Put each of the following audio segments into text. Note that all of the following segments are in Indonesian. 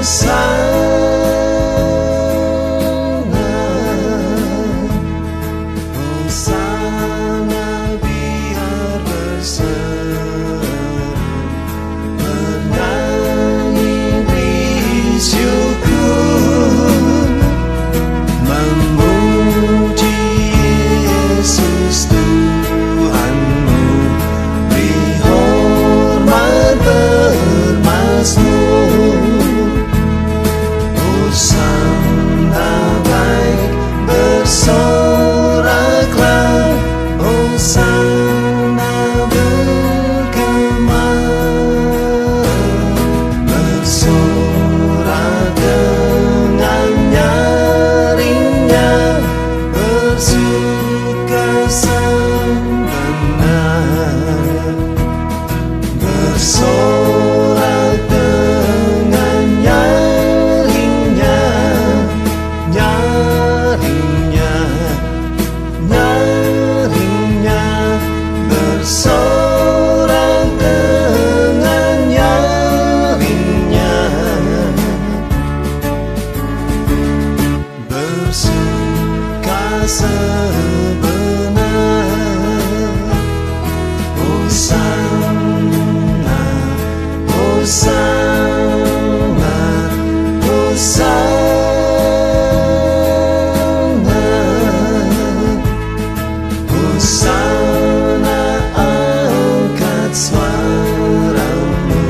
Hosana biar berseru, bernyanyi beri syukur, memuji Yesus Tuhanmu, beri hormat bermazmur. Hosana baik bersoraklah, Hosana bergema, bersorak dengan nyaringnya, bersuka sebenar, bersorak dengan nyaringnya, nyaringnya, nyaringnya, bersorak dengan nyaringnya, bersuka sebenar. Hosana, Hosana, Hosana, Hosana, angkat suaramu,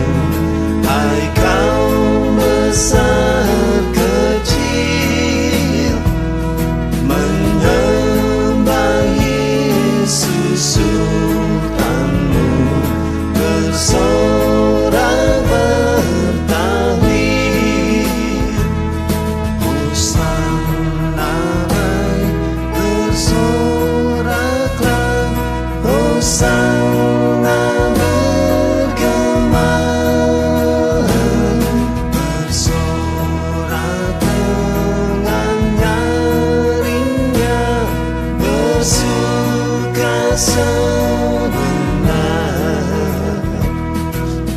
hai kaum besar kecil, menyembah Yesus Sultanmu, bersorak bertahlil. Hosana baik bersoraklah, Hosana bergema, bersorak dengan nyaringnya, bersuka sebenar,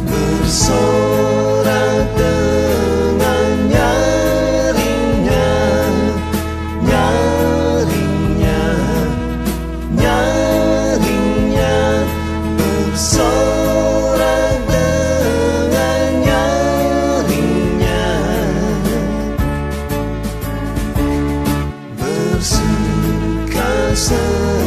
bersorak dengan nyaringnya, nyaringnya, nyaringnya, bersorak dengan nyaringnya, bersuka sebenar.